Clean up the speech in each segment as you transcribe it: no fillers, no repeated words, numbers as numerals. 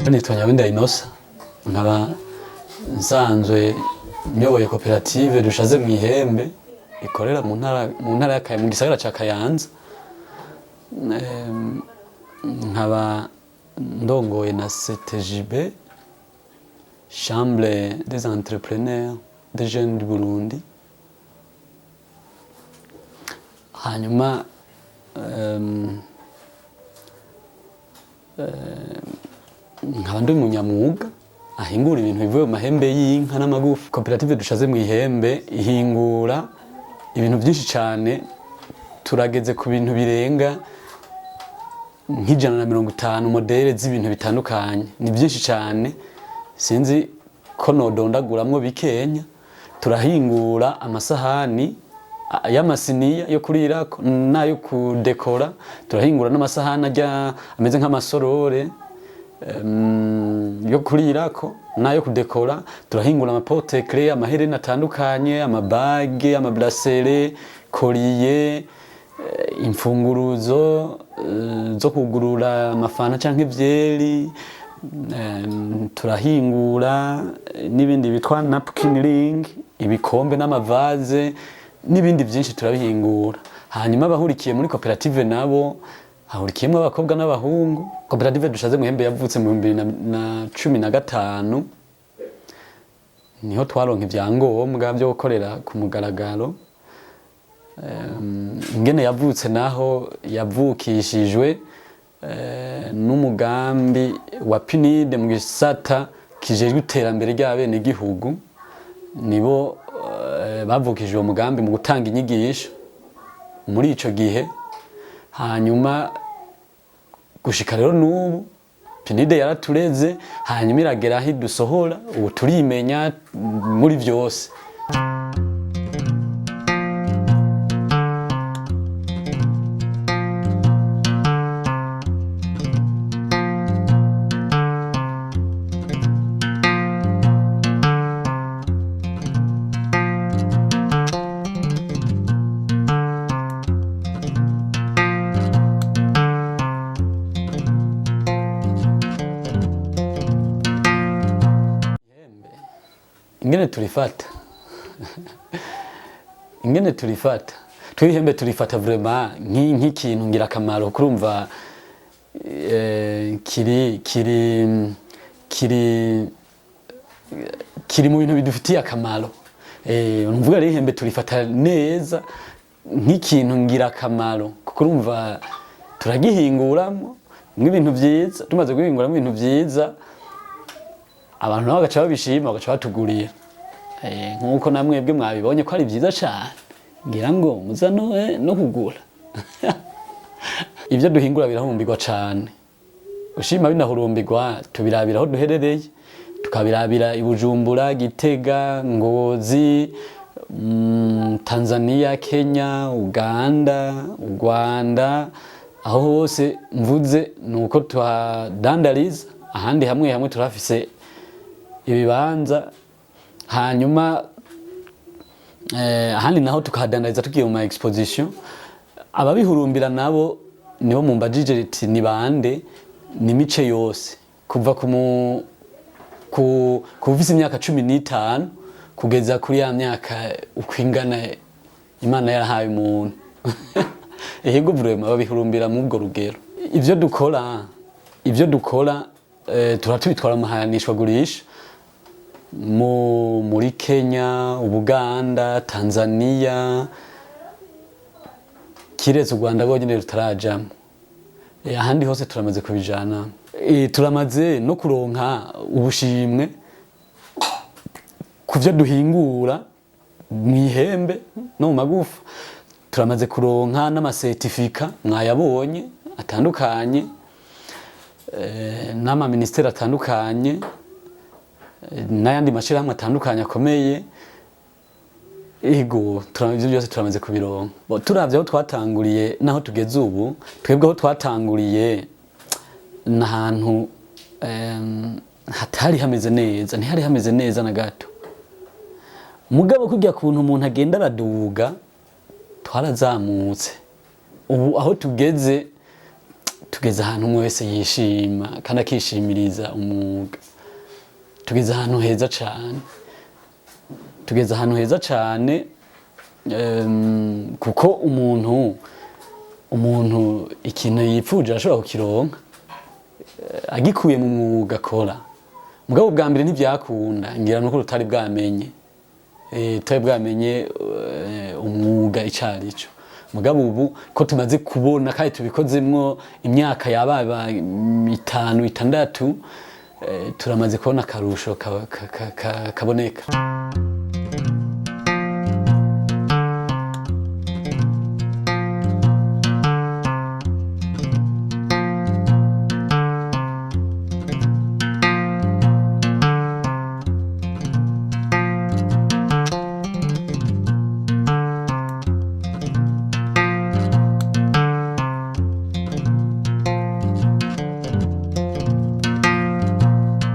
nitwa Nyabenda Inosa nkaba nsanzwe nyoboye koperative DUSHAZEMWIHEMBE ikorera mu ntara ya Kayanza mu gisagara ca Kayanza. Nkaba ndongoye na CTJB Chambre des entrepreneurs des jeunes du Burundi. Hanyuma nkaba ndi umunyamwuga ahingura ibintu bivuye mu mahembe y'inka n'amagufa. Koperative DUSHAZEMWIHEMBE ihingura ibintu byinshi cyane, turageze ku bintu birenga nk'ijana modele z'ibintu bitandukanye. Ni byinshi cyane sinzi ko nodondaguramwo bikenya. Turahingura amasahani y'amasiniya yo kurirako nayo kudekora, turahingura n'amasahani ajya ameze nk'amasorore yo kurirako nayo kudekora, turahingura amapote clé, amaherena atandukanye, amabage, amabrasere, koriye, imfunguruzo zo kugurura amafana canke ivyeri. Turahingura n'ibindi bitwa napkin ring, ibikombe n'amavaze n'ibindi byinshi turabihingura. Hanyuma abahurikiye muri koperative nabo hahurikiyemo abakobwa n'abahungu. Koperative DUSHAZEMWIHEMBE yavutse mu 2015 niho twaronka ivyangombwa byo gukorera ku mugaragaro. Ingene yavutse naho yavukishijwe n'umugambi wa PNUD mu gisata kijejwe iterambere ry'abanegihugu. Nibo bavukije uwo mugambi mu gutanga inyigisho muri ico gihe. Hanyuma gushika rero n'ubu PNUD yaratureze, hanyuma iragera aho idusohora. Ubu turimenya muri byose. Ingene turifata Turihinguramwo turifata vraiment nk'ikintu ngirakamaro. Kurumva kiri mu bintu bidufitiye akamaro. Numvuga rero Ihembe turifata neza nk'ikintu ngirakamaro, kuko urumva turagihinguramo nk'ibintu byiza. Tumaze guhinguramo ibintu byiza, abantu nabo bagaca babishima, bagaca batugurira. Nkuko namwebwe mwabibonye ko ari byiza cyane, ngira ngo muzanoe no kugura. Ibyo duhingura birahumbirwa cyane, ushima binahurumbirwa tubirabira aho duherereye. Tukabirabira i Bujumbura, Gitega, Ngozi, Tanzania, Kenya, Uganda, u Rwanda. Aho hose mvuze nuko tuhadandariza. Ahandi hamwe turafise ibibanza. Hanyuma ahandi naho tukahadandariza tugiye mu exposition. Ababihurumbira nabo nibo mumbajije riti ni bande. Ni mice yose kuva kuvisa imyaka 15 kugeza kuri ya myaka ukwingana Imana yarahaye umuntu. Ehego vraiment babihurumbira mu bwo rugero. Ibyo dukora turatubitwara mu mahanishwa gurisha muri Kenya, Uganda, Tanzania, kiretse u Rwanda rwonyene rutarajamo. Ahandi hose turamaze kubijana. Turamaze no kuronka ubushimwe kuvyo duhingura mw'ihembe no mu magufa. Turamaze kuronka n'amasertifika mwayabonye atandukanye, n'ama ministeri atandukanye, n'ayandi mashirahamwe atandukanye akomeye. Ego ibyo byose turamaze kubironka. Turavye aho twatanguriye naho tugeze ubu, twebwe aho twatanguriye n'ahantu hatari hameze neza, ntihari hameze neza na gato. Mugabo kujya kuntu umuntu agenda araduga twarazamutse. Ubu aho tugeze tugeze ahantu umwe wese yishima kandi akishimiriza umwuga, tugeze ahantu heza cane, tugeze ahantu heza cane, kuko umuntu ikintu yipfuje arashobora kukironka agikuye mu mwuga akora. Mugabo bwa mbere ntivyakunda, ngira nuko rutari bwamenye umwuga icarico. Mugabo ubu ko tumaze kubona kandi tubikozemwo imyaka yaba 5 6, turamaze kubona akarusho kaboneka.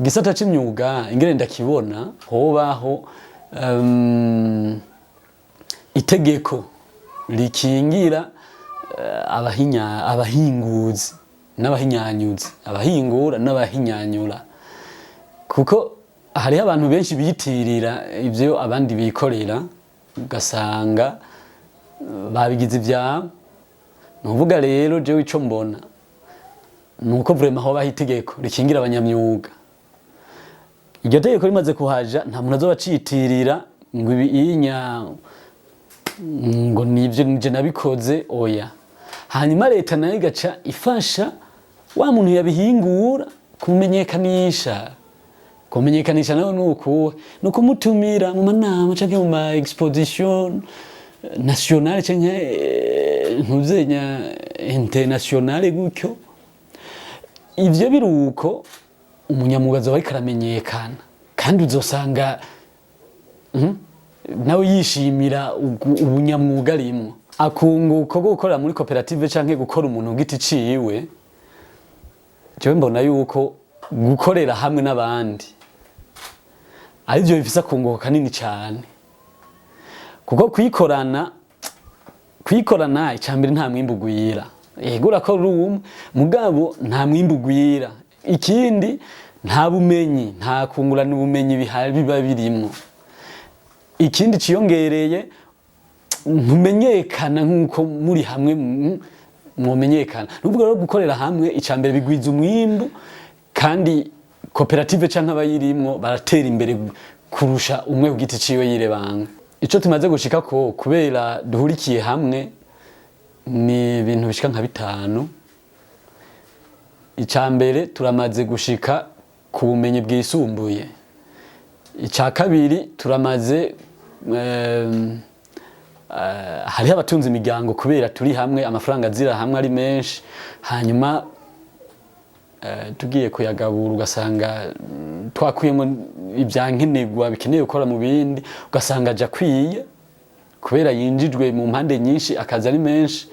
Gisata c'imyuga ingene ndakibona hobaho itegeko rikingira abahinguzi n'abahinyanyuzi, abahingura n'abahinyanyura, kuko hariho abantu benshi biyitirira ivyo abandi bikorera ugasanga babigize ivyabo. Nuvuga rero jewe ico mbona nuko vraiment hobaho itegeko rikingira abanyamyuga. Iryo tegeko rimaze kuhaja nta muntu azoba acitirira ngo ngo nivyo nije nabikoze, oya. Hanyuma leta nayo igaca ifasha wa muntu yabihingura kumenyekanisha nayo nuko kumutumira mu manama canke mu ma exposition nationale canke ntuzenya internationale gutyo. Ivyo biruko umunyamwuga azoba ariko aramenyekana kandi uzosanga nawe yishimira ubunyamwuga arimwo, akunguka ko gukorera muri koperative canke gukora umuntu giti ciwe. Jewe mbona yuko gukorera hamwe n'abandi arivyo bifise akunguka kanini cane, kuko kwikorana icambere nta mwimbu ugwira. Yego urakora umwe mugabo nta mwimbu ugwira. Ikindi nta bumenyi, nta kungurana ubumenyi biba birimwo. Ikindi ciyongereye ntumenyekana nkuko muri hamwe mwomenyekana. Nubwo rero gukorera hamwe icambere bigwiza umwimbu, kandi koperative canke abayirimwo baratera imbere kurusha umwe ku giti ciwe yirebanga. Ico tumaze gushika ko kubera duhurikiye hamwe ni ibintu bishika nka 5. Icambere turamaze gushika ku bumenyi bwisumbuye. Ica kabiri turamaze hariho abatunze imiryango kubera turi hamwe, amafaranga azira hamwe ari menshi. Hanyuma tugiye kuyagabura ugasanga twakuyemo ivyankenerwa bikeneye gukora mu bindi, ugasanga aja kwiye kubera yinjijwe mu mpande nyinshi, akazi ari menshi.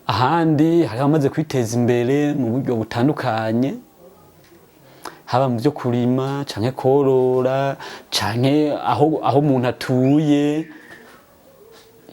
Ahandi hari abamaze kwiteza imbere mu buryo butandukanye, haba mu byo kurima canke korora canke aho umuntu atuye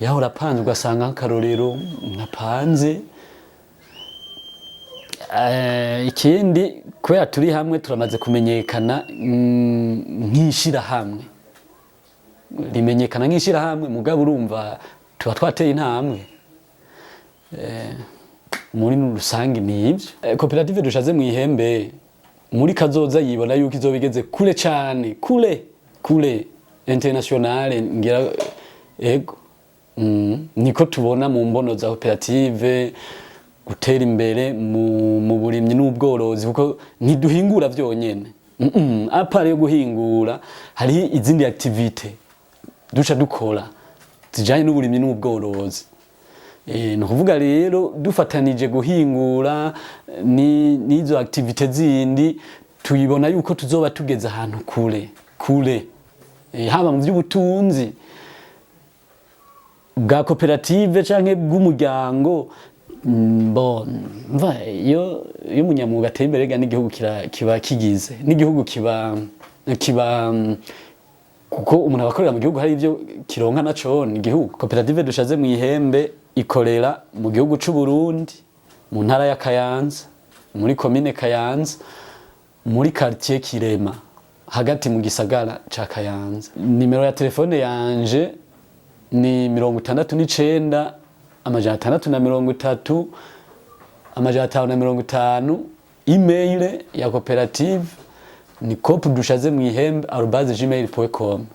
yahora apanze ugasanga nk'akarorero nkapanze. Ikindi kubera turi hamwe turamaze kumenyekana nk'ishirahamwe, rimenyekana nk'ishirahamwe mugabo urumva tuba twateye intambwe. Muri rusange ni ivyo. Koperative DUSHAZEMWIHEMBE muri kazoza yibona yuko izobigeze kure cane, kure internationale ngira ego. Niko tubona mu mbono za koperative gutera imbere mu burimyi n'ubworozi, kuko ntiduhingura vyonyene. Apart yo guhingura hari izindi activite duca dukora zijanye n'uburimyi n'ubworozi. Nukuvuga rero dufatanije guhingura n'izo activite zindi tuyibona yuko tuzoba tugeze ahantu kure. Haba mu by'ubutunzi bwa koperative canke bw'umuryango. Iyo umunyamwuga ateye imbere n'igihugu kiba kigize, n'igihugu kiba kuko umuntu abakorera mu gihugu hari ivyo kironka naco ni igihugu. Koperative DUSHAZEMWIHEMBE ikorera mu gihugu c'u Burundi mu ntara ya Kayanza. muri komine Kayanza muri quartier Kirema hagati mu gisagara ca Kayanza. Nimero ya telefone yanje ni 69 630 550. Email ya koperative ni kopdushazemwihembe@gmail.com.